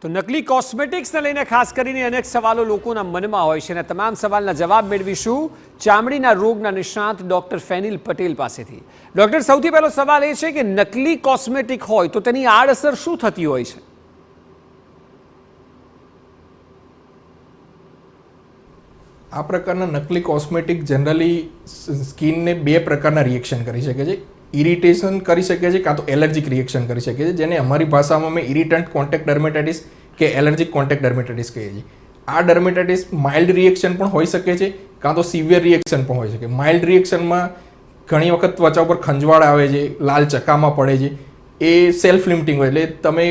તો નકલી કોસ્મેટિક્સને લઈને ખાસ કરીને અનેક સવાલો લોકોના મનમાં હોય છે અને તમામ સવાલના જવાબ મેળવીશું ચામડીના રોગના નિષ્ણાત ડોક્ટર ફેનિલ પટેલ પાસેથી। ડોક્ટર, સૌથી પહેલો સવાલ એ છે કે નકલી કોસ્મેટિક હોય તો તેની આડઅસર શું થતી હોય છે? આ પ્રકારના નકલી કોસ્મેટિક જનરલી સ્કિનને બે પ્રકારના રિએક્શન કરી શકે છે। ઇરિટેશન કરી શકે છે કાં તો એલર્જીક રિએક્શન કરી શકે છે, જેને અમારી ભાષામાં અમે ઇરિટન્ટ કોન્ટેક્ટ ડર્મેટાઇટિસ કે એલર્જીક કોન્ટેક્ટ ડર્મેટાઇટિસ કહીએ છીએ। આ ડર્મેટાઇટિસ માઇલ્ડ રિએક્શન પણ હોઈ શકે છે કાં તો સિવિયર રિએક્શન પણ હોઈ શકે। માઇલ્ડ રિએક્શનમાં ઘણી વખત ત્વચા ઉપર ખંજવાળ આવે છે, લાલ ચકામાં પડે છે, એ સેલ્ફ લિમિટિંગ હોય એટલે તમે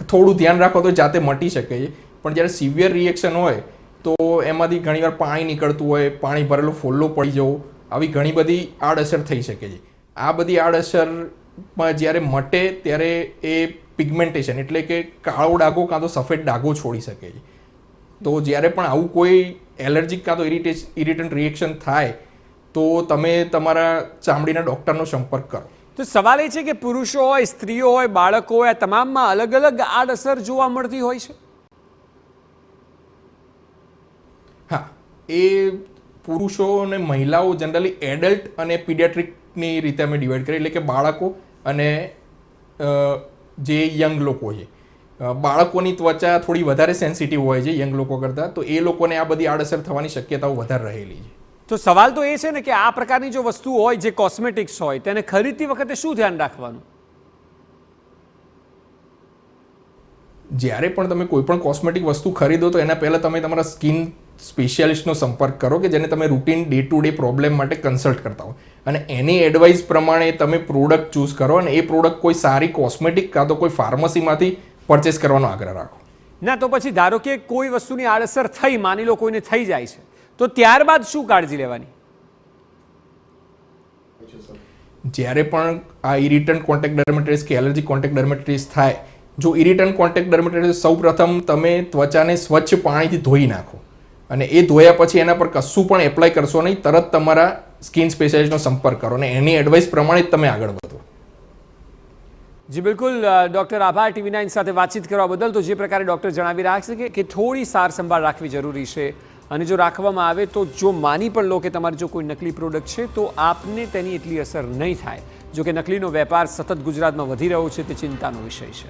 થોડું ધ્યાન રાખો તો જાતે મટી શકે છે। પણ જ્યારે સિવિયર રિએક્શન હોય તો એમાંથી ઘણીવાર પાણી નીકળતું હોય, પાણી ભરેલો ફોલ્લો પડી જવો, આવી ઘણી બધી આડઅસર થઈ શકે છે। આ બધી આડઅસરમાં જ્યારે મટે ત્યારે એ પિગમેન્ટેશન એટલે કે કાળો ડાઘો કાં તો સફેદ ડાઘો છોડી શકે છે। તો જ્યારે પણ આવું કોઈ એલર્જીક કાં તો ઇરિટન્ટ રિએક્શન થાય તો તમે તમારા ચામડીના ડૉક્ટરનો સંપર્ક કરો। તો સવાલ એ છે કે પુરુષો હોય, સ્ત્રીઓ હોય, બાળકો હોય, આ તમામમાં અલગ અલગ આડઅસર જોવા મળતી હોય છે? હા, એ પુરુષો અને મહિલાઓ જનરલી એડલ્ટ અને પીડિયાટ્રિકની રીતે અમે ડિવાઈડ કરીએ, એટલે કે બાળકો અને જે યંગ લોકો છે। બાળકોની ત્વચા થોડી વધારે સેન્સિટિવ હોય છે યંગ લોકો કરતાં, તો એ લોકોને આ બધી આડઅસર થવાની શક્યતાઓ વધારે રહેલી છે। તો સવાલ તો એ છે ને કે આ પ્રકારની જો વસ્તુ હોય, જે કોસ્મેટિક્સ હોય, તેને ખરીદતી વખતે શું ધ્યાન રાખવાનું? જ્યારે પણ તમે કોઈ પણ કોસ્મેટિક વસ્તુ ખરીદો તો એના પહેલાં તમે તમારા સ્કિન સ્પેશિયાલિસ્ટનો સંપર્ક કરો કે જેને તમે routine day to day problem માટે કન્સલ્ટ કરતા હો, અને એની એડવાઇસ પ્રમાણે તમે પ્રોડક્ટ ચૂઝ કરો અને એ પ્રોડક્ટ કોઈ સારી કોસ્મેટિક કાં તો કોઈ ફાર્મસીમાંથી પરચેસ કરવાનો આગ્રહ રાખો। ના, તો પછી ધારો કે કોઈ વસ્તુની આડઅસર થઈ, માની લો કોઈને થઈ જાય છે, તો ત્યારબાદ શું કાળજી લેવાની? જ્યારે પણ આ ઇરિટન્ટ કોન્ટેક્ટ ડર્મેટાઇટિસ કે એલર્જી કોન્ટેક્ટ ડર્મેટાઇટિસ થાય, જો ઇરિટન્ટ કોન્ટેક્ટ ડર્મેટાઇટિસ સૌપ્રથમ તમે ત્વચાને સ્વચ્છ પાણીથી ધોઈ નાખો અને એ ધોયા પછી એના પર કશું પણ એપ્લાય કરશો નહીં, તરત તમારા સ્કિન સ્પેશિયાલિસ્ટનો સંપર્ક કરો અને એની એડવાઇસ પ્રમાણે જ તમે આગળ વધો। જી બિલકુલ ડૉક્ટર, આભાર TV9 સાથે વાતચીત કરવા બદલ। તો જે પ્રકારે ડૉક્ટર જણાવી રહ્યા છે કે થોડી સાર સંભાળ રાખવી જરૂરી છે, અને જો રાખવામાં આવે તો જો માની પણ લો કે તમારી જો કોઈ નકલી પ્રોડક્ટ છે તો આપને તેની એટલી અસર નહીં થાય। જો કે નકલીનો વેપાર સતત ગુજરાતમાં વધી રહ્યો છે તે ચિંતાનો વિષય છે।